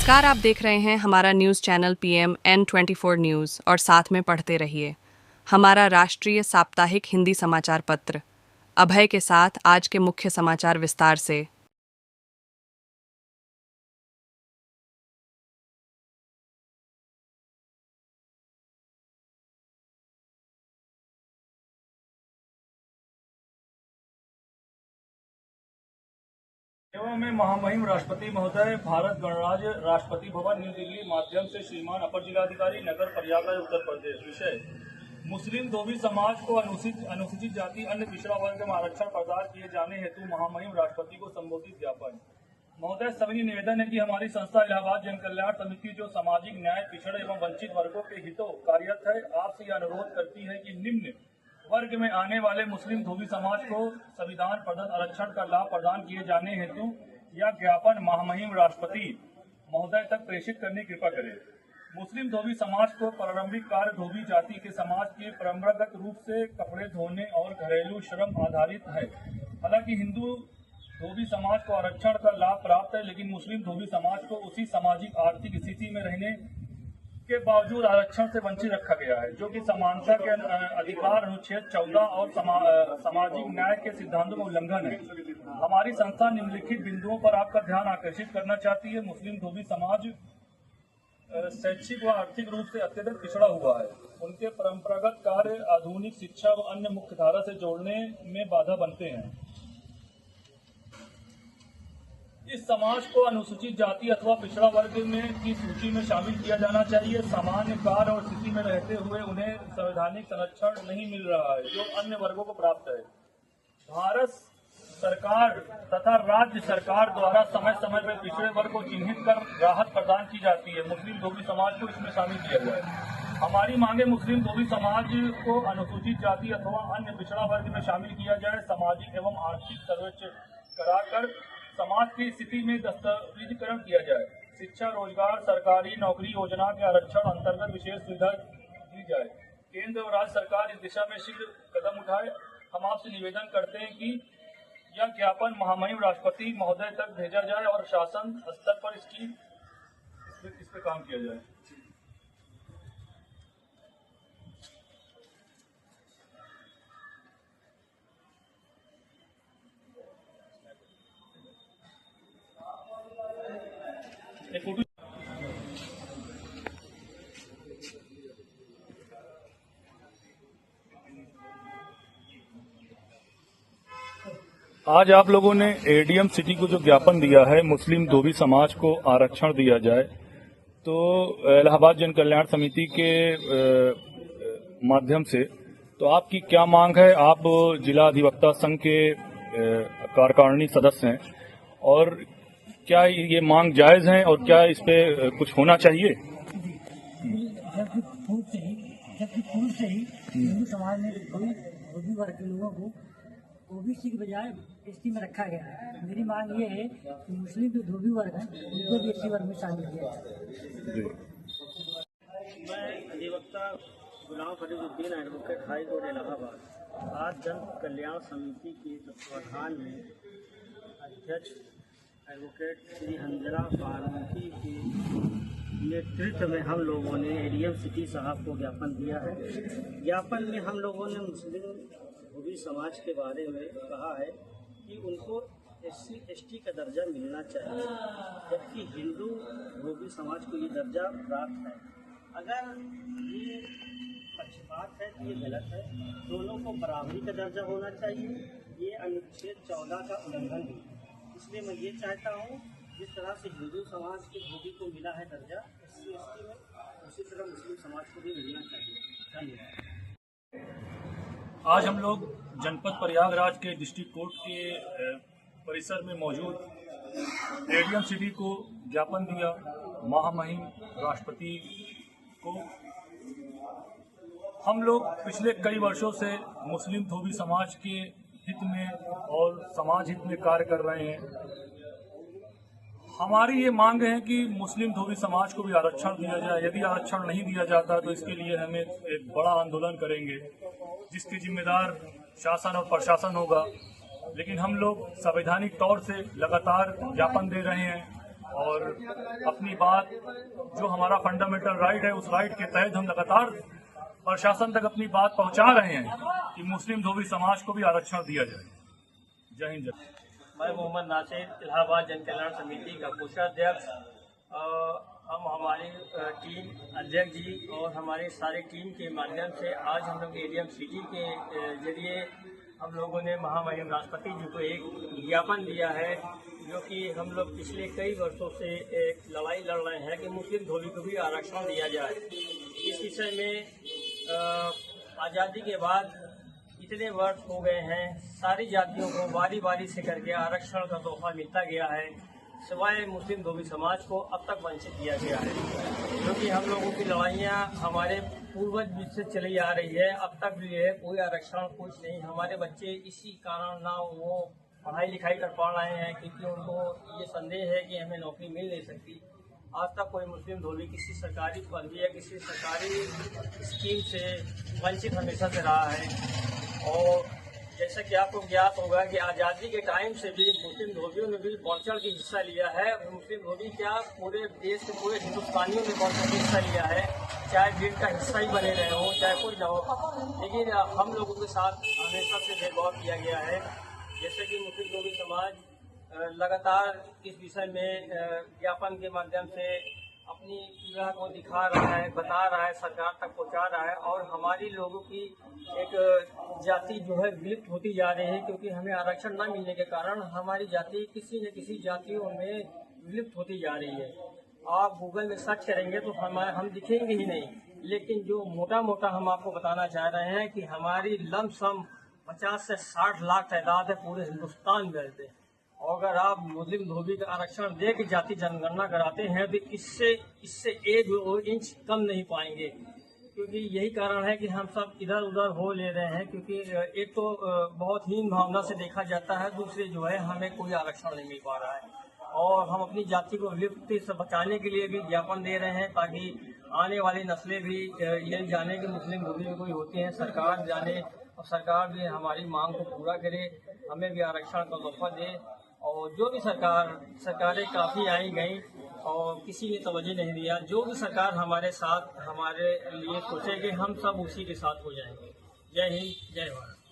नमस्कार, आप देख रहे हैं हमारा news channel PM N24 news और साथ में पढ़ते रहिए हमारा राष्ट्रीय साप्ताहिक हिंदी समाचार पत्र अभय के साथ आज के मुख्य समाचार विस्तार से। एवं में महामहिम राष्ट्रपति महोदय भारत गणराज्य राष्ट्रपति भवन न्यू दिल्ली माध्यम से श्रीमान अपर जिलाधिकारी नगर प्रयागराज उत्तर प्रदेश। विषय मुस्लिम धोबी समाज को अनुसूचित जाति अन्य पिछड़ा वर्ग में आरक्षण प्रदान किए जाने हेतु महामहिम राष्ट्रपति को संबोधित ज्ञापन। महोदय, सभी निवेदन है कि हमारी संस्था इलाहाबाद जन कल्याण समिति जो सामाजिक न्याय पिछड़े एवं वंचित वर्गों के हितों कार्यरत है, आपसे यह अनुरोध करती है कि निम्न वर्ग में आने वाले मुस्लिम धोबी समाज को संविधान प्रदत्त आरक्षण का लाभ प्रदान किए जाने हेतु यह ज्ञापन महामहिम राष्ट्रपति महोदय तक प्रेषित करने की कृपा करें। मुस्लिम धोबी समाज को प्रारंभिक कार्य धोबी जाति के समाज के परंपरागत रूप से कपड़े धोने और घरेलू श्रम आधारित है। हालांकि हिंदू धोबी समाज को आरक्षण का लाभ प्राप्त है, लेकिन मुस्लिम धोबी समाज को उसी सामाजिक आर्थिक स्थिति में रहने के बावजूद आरक्षण से वंचित रखा गया है, जो कि समानता के अधिकार अनुच्छेद 14 और सामाजिक न्याय के सिद्धांतों में उल्लंघन है। हमारी संस्था निम्नलिखित बिंदुओं पर आपका ध्यान आकर्षित करना चाहती है। मुस्लिम धोबी समाज शैक्षिक व आर्थिक रूप से अत्यधिक पिछड़ा हुआ है। उनके परंपरागत कार्य आधुनिक शिक्षा व अन्य मुख्य धारा से जोड़ने में बाधा बनते हैं। इस समाज को अनुसूचित जाति अथवा पिछड़ा वर्ग में की सूची में शामिल किया जाना चाहिए। सामान्य कार्य और स्थिति में रहते हुए उन्हें संवैधानिक संरक्षण नहीं मिल रहा है, जो अन्य वर्गों को प्राप्त है। भारत सरकार तथा राज्य सरकार द्वारा समय समय पर पिछड़े वर्ग को चिन्हित कर राहत प्रदान की जाती है। मुस्लिम धोबी समाज को इसमें शामिल किया जाए। हमारी मांगे मुस्लिम धोबी समाज को अनुसूचित जाति अथवा अन्य पिछड़ा वर्ग में शामिल किया जाए। सामाजिक एवं आर्थिक सर्वेक्षण कराकर समाज की स्थिति में दस्तावेजीकरण किया जाए। शिक्षा, रोजगार, सरकारी नौकरी योजना के आरक्षण अंतर्गत विशेष सुविधा दी जाए। केंद्र और राज्य सरकार इस दिशा में शीघ्र कदम उठाए। हम आपसे निवेदन करते हैं कि यह ज्ञापन महामहिम राष्ट्रपति महोदय तक भेजा जाए और शासन स्तर पर इस पर काम किया जाए। आज आप लोगों ने ADM सिटी को जो ज्ञापन दिया है मुस्लिम धोबी समाज को आरक्षण दिया जाए, तो इलाहाबाद जन कल्याण समिति के माध्यम से तो आपकी क्या मांग है? आप जिला अधिवक्ता संघ के कार्यकारिणी सदस्य हैं, और क्या ये मांग जायज है और क्या इस पे कुछ होना चाहिए? जबकि पूर्व से ही हिंदू समाज में कोई धोबी वर्ग के लोगों को OBC के बजाय ST में रखा गया है। मेरी मांग ये है कि मुस्लिम जो धोबी वर्ग है उनको भी SC वर्ग में शामिल किया जाए। मैं अधिवक्ता Ghulam Fariduddin advocate high court Allahabad आज जन कल्याण समिति के तत्वाधान में अध्यक्ष एडवोकेट श्री हंजला फारूकी के नेतृत्व में हम लोगों ने ADM सिटी साहब को ज्ञापन दिया है। ज्ञापन में हम लोगों ने मुस्लिम धोबी समाज के बारे में कहा है कि उनको SC ST का दर्जा मिलना चाहिए, जबकि हिंदू धोबी समाज को ये दर्जा प्राप्त है। अगर ये पक्षपात है तो ये गलत है। दोनों को बराबरी का दर्जा होना चाहिए। ये अनुच्छेद 14 का उल्लंघन है। इसलिए मैं ये चाहता हूँ जिस तरह से हिंदू समाज के धोबी को मिला है दर्जा SC ST में, उसी तरह मुस्लिम समाज को भी मिलना चाहिए। धन्यवाद। आज हम लोग जनपद प्रयागराज के डिस्ट्रिक्ट कोर्ट के परिसर में मौजूद ADM सिटी को ज्ञापन दिया महामहिम राष्ट्रपति को। हम लोग पिछले कई वर्षों से मुस्लिम धोबी समाज के हित में और समाज हित में कार्य कर रहे हैं। हमारी ये मांग है कि मुस्लिम धोबी समाज को भी आरक्षण दिया जाए। यदि आरक्षण नहीं दिया जाता तो इसके लिए हमें एक बड़ा आंदोलन करेंगे, जिसके जिम्मेदार शासन और प्रशासन होगा। लेकिन हम लोग संवैधानिक तौर से लगातार ज्ञापन दे रहे हैं और अपनी बात जो हमारा फंडामेंटल राइट है उस राइट के तहत हम लगातार प्रशासन तक अपनी बात पहुंचा रहे हैं कि मुस्लिम धोबी समाज को भी आरक्षण दिया जाए। जय हिंद। मैं मोहम्मद नासिर, इलाहाबाद जन कल्याण समिति का कोषाध्यक्ष। हम हमारी टीम अध्यक्ष जी और हमारी सारी टीम के माध्यम से आज हम लोग एडीएम सिटी के जरिए हम लोगों ने महामहिम राष्ट्रपति जी को एक ज्ञापन दिया है, जो कि हम लोग पिछले कई वर्षों से एक लड़ाई लड़ रहे हैं कि मुस्लिम धोबी को भी आरक्षण दिया जाए। इस विषय में आज़ादी के बाद इतने वर्ष हो गए हैं, सारी जातियों को बारी बारी से करके आरक्षण का तोहफा मिलता गया है, सिवाय मुस्लिम धोबी समाज को अब तक वंचित किया गया है। क्योंकि हम लोगों की लड़ाइयाँ हमारे पूर्वज से चली आ रही है, अब तक भी है, कोई आरक्षण कुछ नहीं। हमारे बच्चे इसी कारण ना वो पढ़ाई लिखाई कर पा रहे हैं क्योंकि उनको ये संदेह है कि हमें नौकरी मिल नहीं सकती। आज तक कोई मुस्लिम धोबी किसी सरकारी पद या किसी सरकारी स्कीम से वंचित हमेशा से रहा है। और जैसा कि आपको ज्ञात होगा कि आज़ादी के टाइम से भी मुस्लिम धोबियों ने भी बढ़ चढ़ के हिस्सा लिया है। मुस्लिम धोबी क्या पूरे देश के पूरे हिंदुस्तानियों ने बढ़ चढ़ के हिस्सा लिया है, चाहे भीड़ का हिस्सा ही बने रहे हो चाहे कोई न हो। लेकिन हम लोगों के साथ हमेशा से भेदभाव किया गया है। जैसे कि मुस्लिम धोबी समाज लगातार इस विषय में ज्ञापन के माध्यम से अपनी पीड़ा को दिखा रहा है, बता रहा है, सरकार तक पहुंचा रहा है। और हमारी लोगों की एक जाति जो है विलुप्त होती जा रही है, क्योंकि हमें आरक्षण न मिलने के कारण हमारी जाति किसी न किसी जातियों में विलुप्त होती जा रही है। आप गूगल में सर्च करेंगे तो हम दिखेंगे ही नहीं। लेकिन जो मोटा मोटा हम आपको बताना चाह रहे हैं कि हमारी लमसम 50 से 60 लाख तादाद है पूरे हिंदुस्तान में रहते हैं। और अगर आप मुस्लिम धोबी का आरक्षण दे के जाति जनगणना कराते हैं तो इससे एक इंच कम नहीं पाएंगे, क्योंकि यही कारण है कि हम सब इधर उधर हो ले रहे हैं। क्योंकि एक तो बहुत हीन भावना से देखा जाता है, दूसरे जो है हमें कोई आरक्षण नहीं मिल पा रहा है। और हम अपनी जाति को विलुप्ति से बचाने के लिए भी ज्ञापन दे रहे हैं, ताकि आने वाली नस्लें भी ये जाने कि मुस्लिम धोबी भी कोई होते हैं, सरकार जाने और सरकार भी हमारी मांग को पूरा करे, हमें भी आरक्षण का तोहफा दे। और जो भी सरकारें काफ़ी आई गई और किसी ने तवज्जो नहीं दिया। जो भी सरकार हमारे साथ हमारे लिए सोचेगी हम सब उसी के साथ हो जाएंगे। जय हिंद, जय भारत।